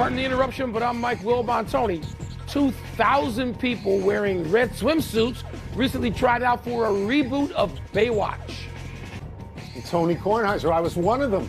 Pardon the interruption, but I'm Mike Wilbon. Tony, 2,000 people wearing red swimsuits recently tried out for a reboot of Baywatch. Tony Kornheiser, I was one of them.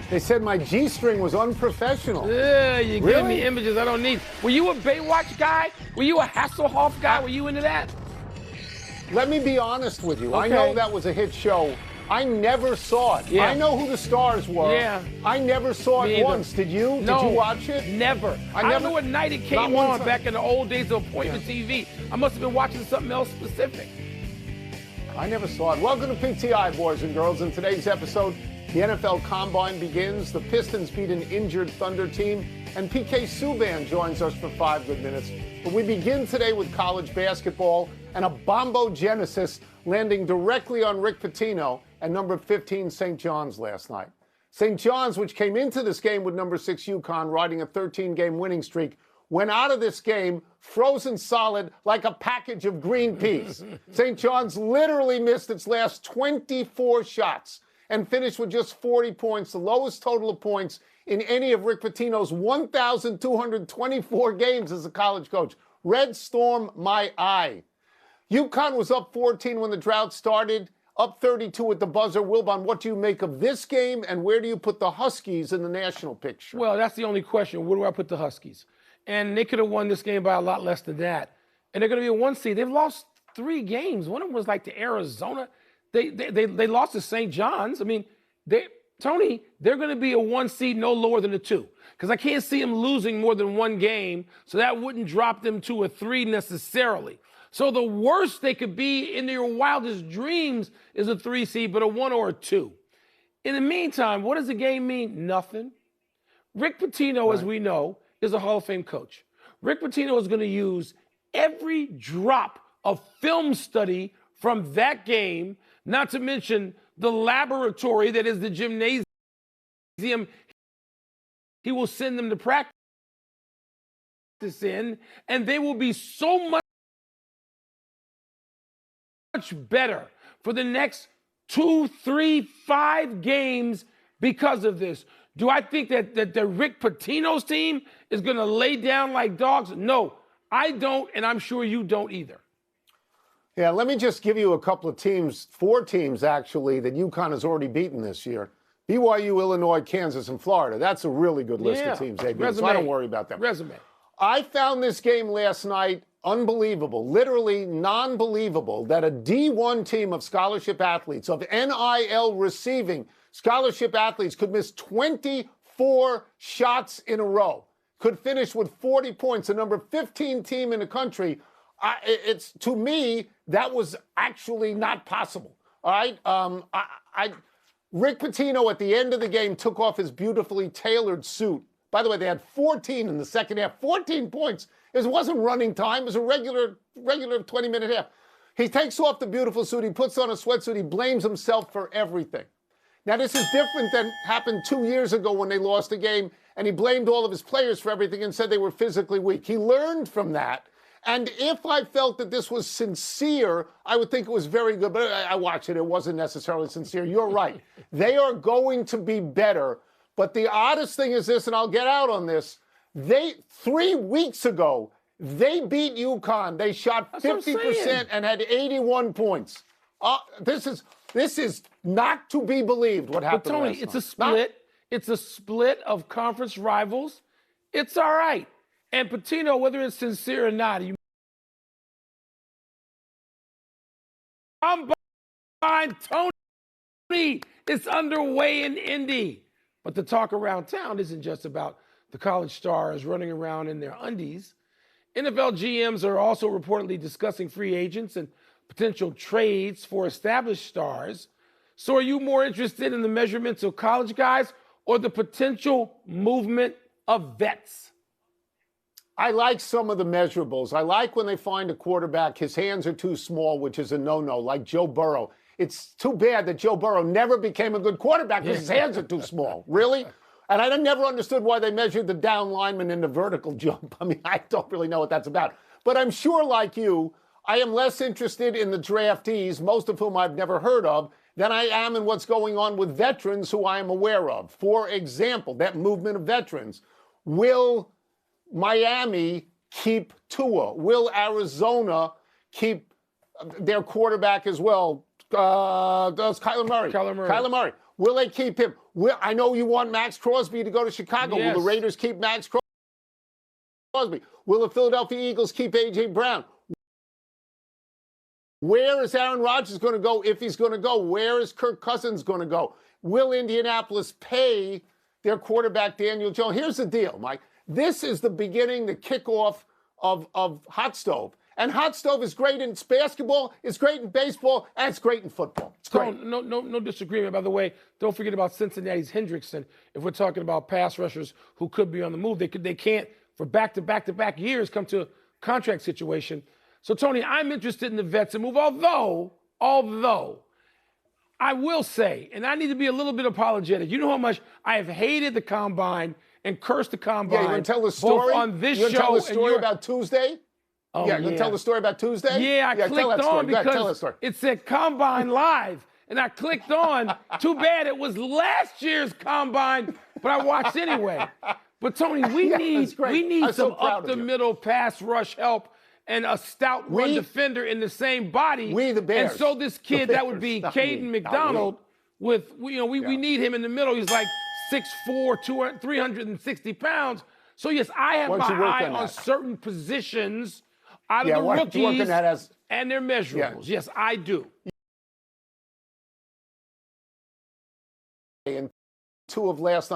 They said my G-string was unprofessional. Yeah, you Really? give me images I don't need. Were you a Baywatch guy? Were you a Hasselhoff guy? Were you into that? Let me be honest with you. I Okay. know that was a hit show. I never saw it. Yeah. I know who the stars were. Yeah. I never saw Me it either. once. Did you? No, Did you watch it? Never. I never- don't know what night it Not came one on time. back in the old days of appointment TV. I must have been watching something else specific. I never saw it. Welcome to PTI, boys and girls. In today's episode, the NFL Combine begins. The Pistons beat an injured Thunder team. And PK Subban joins us for 5 good minutes. But we begin today with college basketball and a Bombo Genesis landing directly on Rick Pitino and number 15 St. John's last night. St. John's, which came into this game with number 6 UConn riding a 13-game winning streak, went out of this game frozen solid like a package of green peas. St. John's literally missed its last 24 shots and finished with just 40 points, the lowest total of points in any of Rick Pitino's 1,224 games as a college coach. Red Storm my eye. UConn was up 14 when the drought started, up 32 at the buzzer. Wilbon, what do you make of this game, and where do you put the Huskies in the national picture? Well, that's the only question. Where do I put the Huskies? And they could have won this game by a lot less than that. And they're going to be a 1 seed. They've lost 3 games. One of them was like to Arizona. They lost to St. John's. I mean, they're going to be a 1 seed no lower than a 2. Because I can't see them losing more than 1 game, so that wouldn't drop them to a 3 necessarily. So the worst they could be in their wildest dreams is a 3 seed, but a 1 or a 2. In the meantime, what does the game mean? Nothing. Rick Pitino, as we know, is a Hall of Fame coach. Rick Pitino is going to use every drop of film study from that game, not to mention the laboratory that is the gymnasium. He will send them to practice in, and they will be so much better for the next 2, 3, 5 games because of this. Do I think that the Rick Pitino's team is going to lay down like dogs? No, I don't, and I'm sure you don't either. Yeah, let me just give you a couple of teams, 4 teams actually, that UConn has already beaten this year. BYU, Illinois, Kansas, and Florida. That's a really good list of teams they've beaten, so I don't worry about them. Resume. I found this game last night unbelievable, literally non-believable, that a D1 team of scholarship athletes, of NIL receiving scholarship athletes, could miss 24 shots in a row, could finish with 40 points, the number 15 team in the country. It's, to me, that was actually not possible. All right? Rick Pitino at the end of the game took off his beautifully tailored suit. By the way, they had 14 in the second half, 14 points. It wasn't running time. It was a regular 20-minute half. He takes off the beautiful suit. He puts on a sweatsuit. He blames himself for everything. Now, this is different than happened 2 years ago when they lost the game, and he blamed all of his players for everything and said they were physically weak. He learned from that. And if I felt that this was sincere, I would think it was very good. But I watched it. It wasn't necessarily sincere. You're right. They are going to be better. But the oddest thing is this, and I'll get out on this. 3 weeks ago, they beat UConn. They shot 50% and had 81 points. This is not to be believed what happened. But Tony, last it's night. a split. It's a split of conference rivals. It's all right. And Pitino, whether it's sincere or not, I'm behind Tony. It's underway in Indy. But the talk around town isn't just about the college stars running around in their undies. NFL GMs are also reportedly discussing free agents and potential trades for established stars. So are you more interested in the measurements of college guys or the potential movement of vets? I like some of the measurables. I like when they find a quarterback, his hands are too small, which is a no-no, like Joe Burrow. It's too bad that Joe Burrow never became a good quarterback because his hands are too small. Really? And I never understood why they measured the down lineman in the vertical jump. I mean, I don't really know what that's about. But I'm sure, like you, I am less interested in the draftees, most of whom I've never heard of, than I am in what's going on with veterans who I am aware of. For example, that movement of veterans. Will Miami keep Tua? Will Arizona keep their quarterback as well? Does Kyler Murray? Kyler Murray. Will they keep him? I know you want Max Crosby to go to Chicago. Yes. Will the Raiders keep Max Crosby? Will the Philadelphia Eagles keep A.J. Brown? Where is Aaron Rodgers going to go if he's going to go? Where is Kirk Cousins going to go? Will Indianapolis pay their quarterback, Daniel Jones? Here's the deal, Mike. This is the beginning, the kickoff of Hot Stove. And Hot Stove is great in basketball, it's great in baseball, and it's great in football. It's great. No disagreement. By the way, don't forget about Cincinnati's Hendrickson. If we're talking about pass rushers who could be on the move, they can't for back-to-back years come to a contract situation. So, Tony, I'm interested in the vets and move, although I will say, and I need to be a little bit apologetic, you know how much I have hated the Combine and cursed the Combine. Yeah, you want to tell the story? Both on this you show tell the story about Tuesday? Oh, yeah, you want to tell the story about Tuesday? Yeah, I clicked on because it said Combine Live, and I clicked on. Too bad it was last year's Combine, but I watched anyway. But, Tony, we need some up-the-middle pass rush help and a stout run defender in the same body. We the Bears. And so this kid, that would be Caden McDonald, we need him in the middle. He's like 6'4", 360 pounds. So, yes, I have my eye on certain positions out of the rookies and their measurables. Yeah. Yes, I do. In two of last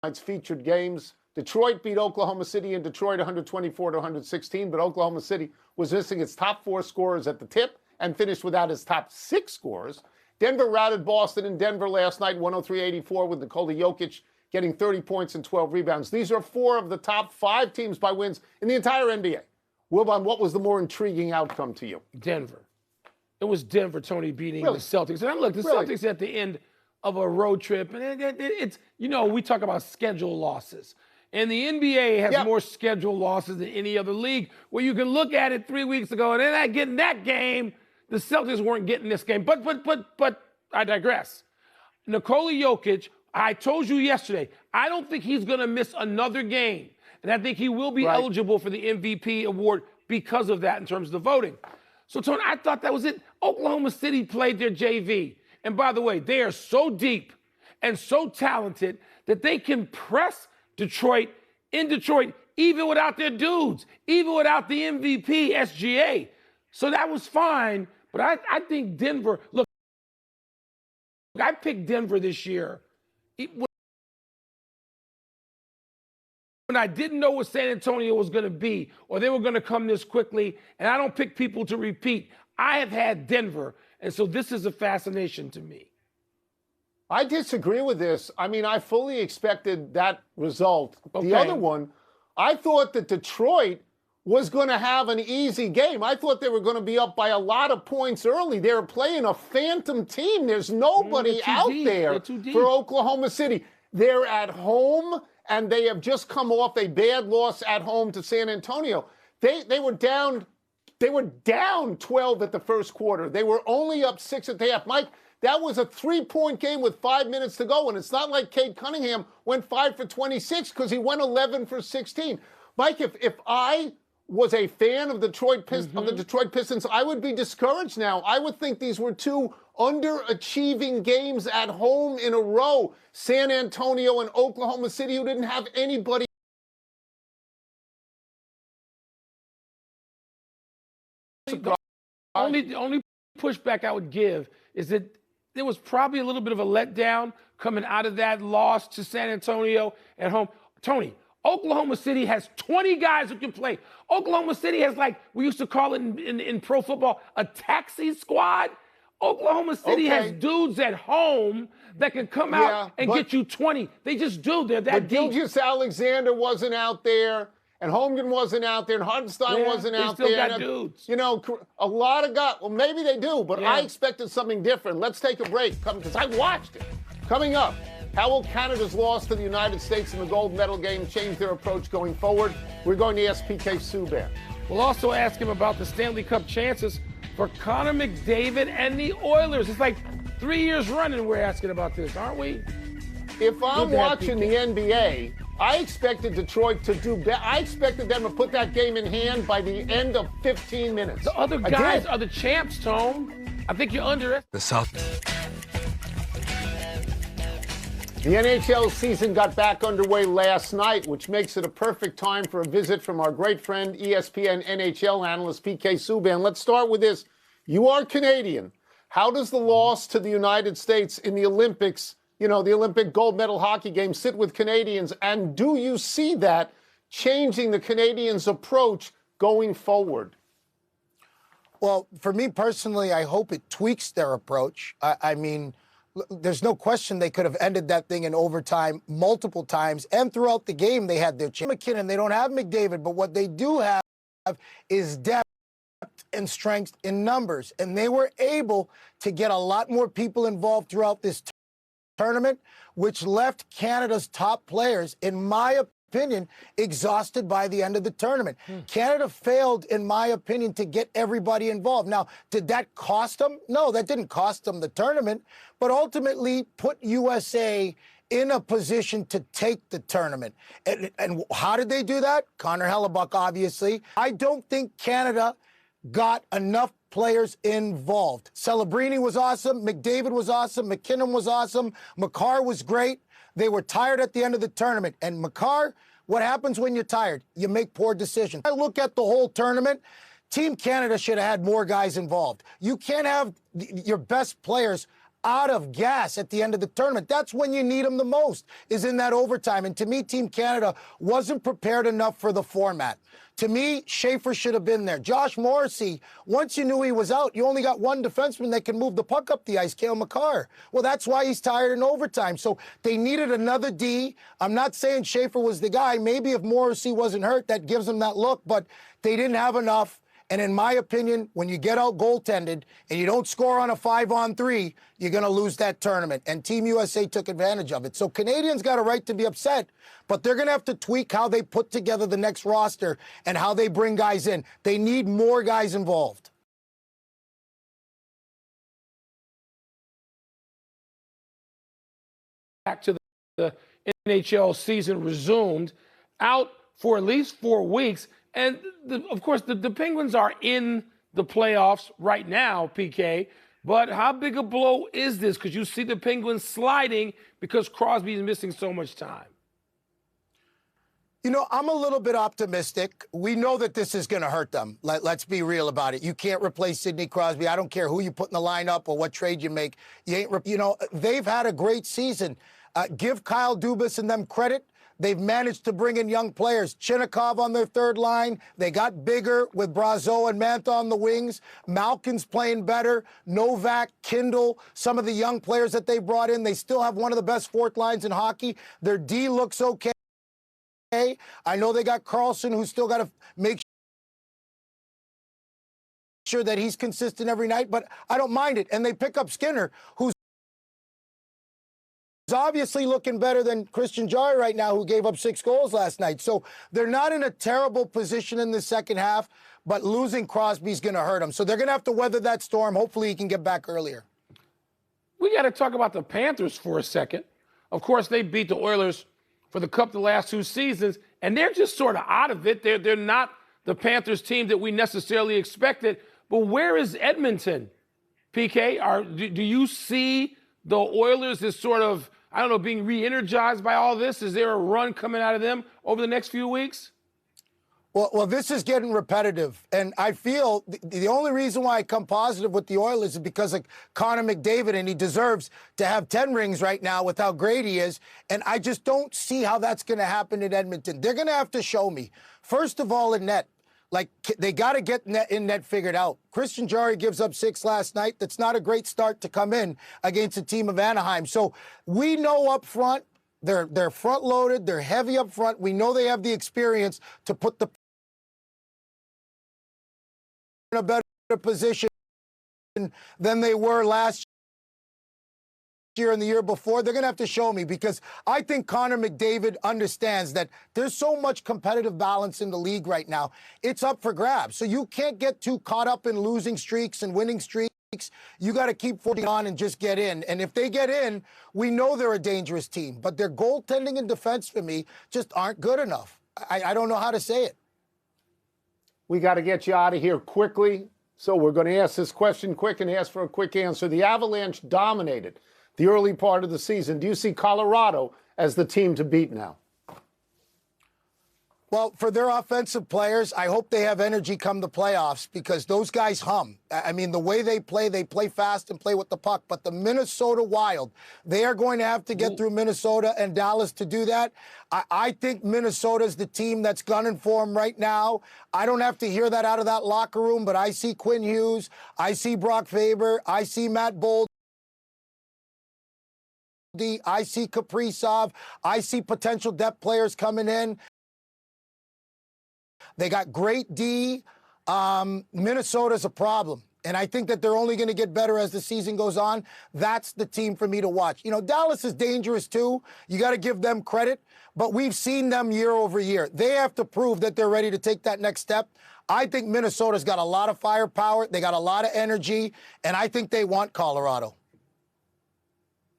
night's featured games, Detroit beat Oklahoma City in Detroit 124-116, but Oklahoma City was missing its top 4 scorers at the tip and finished without its top 6 scorers. Denver routed Boston in Denver last night 103-84 with Nikola Jokic getting 30 points and 12 rebounds. These are 4 of the top 5 teams by wins in the entire NBA. Wilbon, what was the more intriguing outcome to you? Denver. It was Denver, Tony, beating the Celtics. And look, the Celtics at the end of a road trip, and it's, we talk about schedule losses. And the NBA has more schedule losses than any other league, where you can look at it 3 weeks ago, and they're not getting that game. The Celtics weren't getting this game. But I digress. Nikola Jokic, I told you yesterday, I don't think he's going to miss another game. And I think he will be eligible for the MVP award because of that in terms of the voting. So, Tony, I thought that was it. Oklahoma City played their JV. And by the way, they are so deep and so talented that they can press Detroit in Detroit, even without their dudes, even without the MVP, SGA. So that was fine. But I think Denver, look, I picked Denver this year. When I didn't know what San Antonio was going to be, or they were going to come this quickly, and I don't pick people to repeat, I have had Denver. And so this is a fascination to me. I disagree with this. I mean, I fully expected that result. Okay. The other one, I thought that Detroit was going to have an easy game. I thought they were going to be up by a lot of points early. They were playing a phantom team. There's nobody out there for Oklahoma City. They're at home, and they have just come off a bad loss at home to San Antonio. They were down 12 at the first quarter. They were only up 6 at the half. Mike, that was a 3-point game with 5 minutes to go, and it's not like Cade Cunningham went 5 for 26 because he went 11 for 16. Mike, if I was a fan of the Detroit Pistons, I would be discouraged now. I would think these were 2 underachieving games at home in a row. San Antonio and Oklahoma City, who didn't have anybody. The only pushback I would give is that there was probably a little bit of a letdown coming out of that loss to San Antonio at home. Tony, Oklahoma City has 20 guys who can play. Oklahoma City has, like we used to call it in pro football, a taxi squad. Oklahoma City has dudes at home that can come out and get you 20. They just do. They're that deep. But Gilgeous Alexander wasn't out there, and Holmgren wasn't out there, and Hartenstein wasn't out there. They still got dudes. A lot of guys. Well, maybe they do, but I expected something different. Let's take a break because I watched it. Coming up, how will Canada's loss to the United States in the gold medal game change their approach going forward? We're going to ask PK Subban. We'll also ask him about the Stanley Cup chances for Connor McDavid and the Oilers. It's like 3 years running we're asking about this, aren't we? If I'm watching the NBA I expected Detroit to do better. I expected them to put that game in hand by the end of 15 minutes. The other guys are the champs, Tone. I think you're underestimating. The South. The NHL season got back underway last night, which makes it a perfect time for a visit from our great friend, ESPN NHL analyst PK Subban. Let's start with this. You are Canadian. How does the loss to the United States in the Olympics, the Olympic gold medal hockey game, sit with Canadians? And do you see that changing the Canadians' approach going forward? Well, for me personally, I hope it tweaks their approach. I mean, there's no question they could have ended that thing in overtime multiple times. And throughout the game, they had their McKinnon. They don't have McDavid, but what they do have is depth and strength in numbers. And they were able to get a lot more people involved throughout this tournament, which left Canada's top players, in my opinion, exhausted by the end of the tournament. Canada failed, in my opinion, to get everybody involved. Now, did that cost them? No, that didn't cost them the tournament, but ultimately put USA in a position to take the tournament. And how did they do that? Connor Hellebuck, obviously. I don't think Canada got enough players involved. Celebrini was awesome. McDavid was awesome. McKinnon was awesome. Makar was great. They were tired at the end of the tournament. And Makar, what happens when you're tired? You make poor decisions. I look at the whole tournament. Team Canada should have had more guys involved. You can't have your best players out of gas at the end of the tournament. That's when you need them the most, is in that overtime. And to me, Team Canada wasn't prepared enough for the format. To me, Schaefer should have been there. Josh Morrissey, once you knew he was out, you only got one defenseman that can move the puck up the ice, Cale Makar. Well, that's why he's tired in overtime. So they needed another D. I'm not saying Schaefer was the guy. Maybe if Morrissey wasn't hurt, that gives him that look, but they didn't have enough. And in my opinion, when you get out goaltended and you don't score on a 5-on-3, you're going to lose that tournament. And Team USA took advantage of it. So Canadians got a right to be upset, but they're going to have to tweak how they put together the next roster and how they bring guys in. They need more guys involved. Back to the NHL season resumed, out for at least 4 weeks. And of course, the Penguins are in the playoffs right now, PK. But how big a blow is this? Because you see the Penguins sliding because Crosby is missing so much time. You know, I'm a little bit optimistic. We know that this is going to hurt them. Let's be real about it. You can't replace Sidney Crosby. I don't care who you put in the lineup or what trade you make. They've had a great season. Give Kyle Dubas and them credit. They've managed to bring in young players. Chinnikov on their third line. They got bigger with Brazeau and Mantha on the wings. Malkin's playing better. Novak, Kindle, some of the young players that they brought in. They still have one of the best fourth lines in hockey. Their D looks okay. I know they got Carlson, who's still got to make sure that he's consistent every night, but I don't mind it. And they pick up Skinner, who's obviously looking better than Christian Jarry right now, who gave up 6 goals last night. So they're not in a terrible position in the second half, but losing Crosby's going to hurt them. So they're going to have to weather that storm. Hopefully he can get back earlier. We got to talk about the Panthers for a second. Of course, they beat the Oilers for the Cup the last 2 seasons, and they're just sort of out of it. They're not the Panthers team that we necessarily expected. But where is Edmonton, PK? Do you see the Oilers as sort of, I don't know, being re-energized by all this? Is there a run coming out of them over the next few weeks? Well, this is getting repetitive, and I feel the only reason why I come positive with the Oilers is because of Connor McDavid, and he deserves to have 10 rings right now with how great he is, and I just don't see how that's going to happen in Edmonton. They're going to have to show me. First of all, in net, they got to get in net figured out. Christian Jarry gives up 6 last night. That's not a great start to come in against a team of Anaheim. So we know up front, they're front-loaded, they're heavy up front. We know they have the experience to put the in a better position than they were last year and the year before. They're going to have to show me, because I think Connor McDavid understands that there's so much competitive balance in the league right now. It's up for grabs. So you can't get too caught up in losing streaks and winning streaks. You got to keep forging on and just get in. And if they get in, we know they're a dangerous team. But their goaltending and defense for me just aren't good enough. I don't know how to say it. We got to get you out of here quickly. So we're going to ask this question quick and ask for a quick answer. The Avalanche dominated the early part of the season. Do you see Colorado as the team to beat now? Well, for their offensive players, I hope they have energy come the playoffs because those guys hum. I mean, the way they play fast and play with the puck. But the Minnesota Wild, they are going to have to get through Minnesota and Dallas to do that. I think Minnesota's the team that's gunning for them right now. I don't have to hear that out of that locker room, but I see Quinn Hughes, I see Brock Faber, I see Matt Boldy, I see Kaprizov, I see potential depth players coming in. They got great D. Minnesota's a problem. And I think that they're only going to get better as the season goes on. That's the team for me to watch. You know, Dallas is dangerous too. You got to give them credit. But we've seen them year over year. They have to prove that they're ready to take that next step. I think Minnesota's got a lot of firepower. They got a lot of energy. And I think they want Colorado.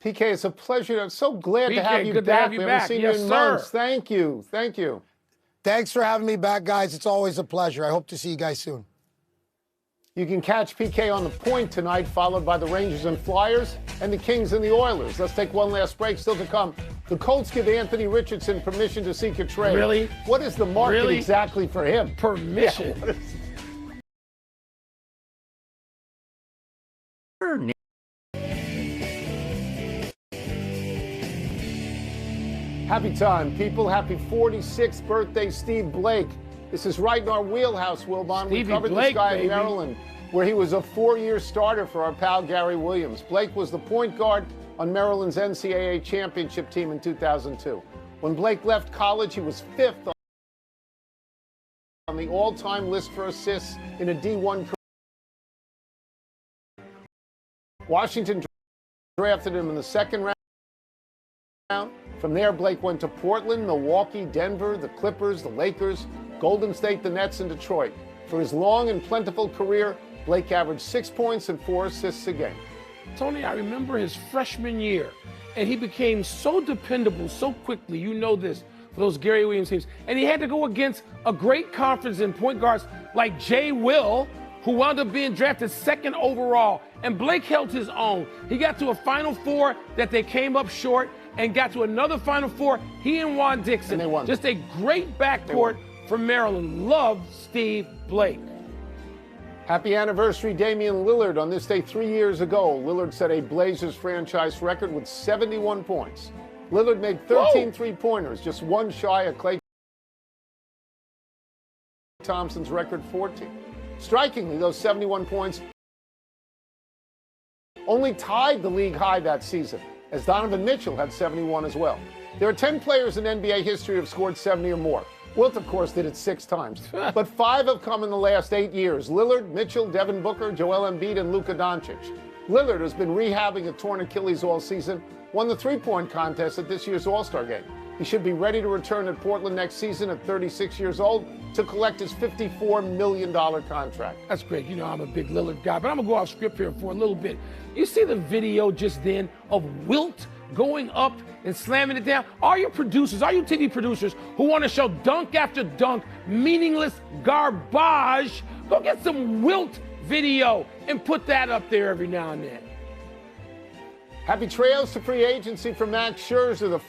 PK, it's a pleasure. I'm so glad PK, to have you good to back. have you We haven't back. seen Yes, you in sir. months. Thank you. Thank you. Thanks for having me back, guys. It's always a pleasure. I hope to see you guys soon. You can catch PK on the point tonight, followed by the Rangers and Flyers and the Kings and the Oilers. Let's take one last break. Still to come. The Colts give Anthony Richardson permission to seek a trade. Really? What is the market exactly for him? Permission. Yeah, Happy time, people. Happy 46th birthday, Steve Blake. This is right in our wheelhouse, Wilbon. We covered this guy in Maryland, where he was a 4-year starter for our pal Gary Williams. Blake was the point guard on Maryland's NCAA championship team in 2002. When Blake left college, he was 5th on the all-time list for assists in a D1 career. Washington drafted him in the second round. From there, Blake went to Portland, Milwaukee, Denver, the Clippers, the Lakers, Golden State, the Nets, and Detroit. For his long and plentiful career, Blake averaged 6 points and 4 assists a game. Tony, I remember his freshman year, and he became so dependable so quickly. You know this for those Gary Williams teams. And he had to go against a great conference in point guards like Jay Will, who wound up being drafted 2nd overall. And Blake held his own. He got to a Final Four that they came up short and got to another Final Four. He and Juan Dixon. And they won. Just a great backcourt for Maryland. Love Steve Blake. Happy anniversary, Damian Lillard. On this day 3 years ago, Lillard set a Blazers franchise record with 71 points. Lillard made 13 three-pointers, just one shy of Klay Thompson's record 14. Strikingly, those 71 points only tied the league high that season, as Donovan Mitchell had 71 as well. There are 10 players in NBA history who have scored 70 or more. Wilt, of course, did it 6 times. But 5 have come in the last 8 years. Lillard, Mitchell, Devin Booker, Joel Embiid, and Luka Doncic. Lillard has been rehabbing a torn Achilles all season, won the three-point contest at this year's All-Star game. He should be ready to return at Portland next season at 36 years old to collect his $54 million contract. That's great. You know, I'm a big Lillard guy, but I'm going to go off script here for a little bit. You see the video just then of Wilt going up and slamming it down? All you producers, all you TV producers who want to show dunk after dunk, meaningless garbage, go get some Wilt video and put that up there every now and then. Happy trails to free agency for Max Scherzer. The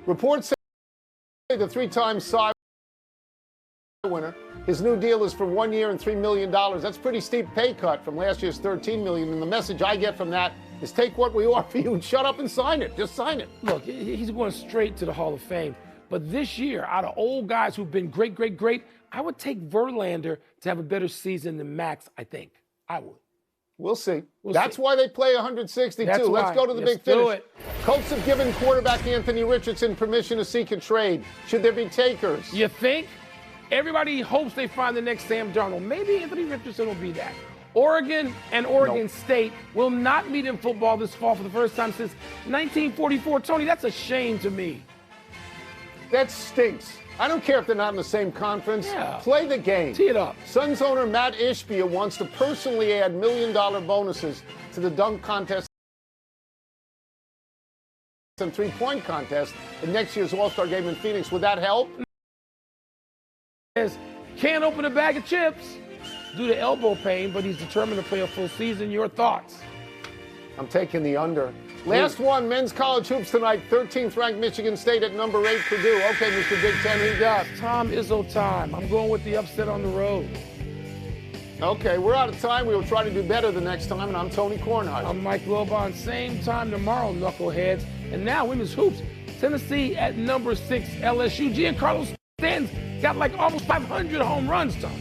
reports say the 3-time Cy winner. His new deal is for 1 year and $3 million. That's a pretty steep pay cut from last year's $13 million. And the message I get from that is take what we offer you and shut up and sign it. Just sign it. Look, he's going straight to the Hall of Fame. But this year, out of old guys who've been great, I would take Verlander to have a better season than Max, I think. I would. We'll see. We'll That's see. why they play 162. That's Let's why. go to the Let's big finish. do it. Colts have given quarterback Anthony Richardson permission to seek a trade. Should there be takers? You think? Everybody hopes they find the next Sam Darnold. Maybe Anthony Richardson will be that. Oregon and Oregon State will not meet in football this fall for the first time since 1944. Tony, that's a shame to me. That stinks. I don't care if they're not in the same conference. Yeah. Play the game. Tee it up. Suns owner Matt Ishbia wants to personally add $1 million bonuses to the dunk contest and three-point contest in next year's All-Star game in Phoenix. Would that help? Can't open a bag of chips due to elbow pain, but he's determined to play a full season. Your thoughts? I'm taking the under. Last one, men's college hoops tonight. 13th ranked Michigan State at number 8 Purdue. Okay, Mr. Big Ten, who you got? Tom Izzo time. I'm going with the upset on the road. Okay, we're out of time. We will try to do better the next time, and I'm Tony Kornheiser. I'm Mike Wilbon. Same time tomorrow, knuckleheads. And now women's hoops. Tennessee at number 6 LSU. Giancarlo Stanton's got like almost 500 home runs, Tom.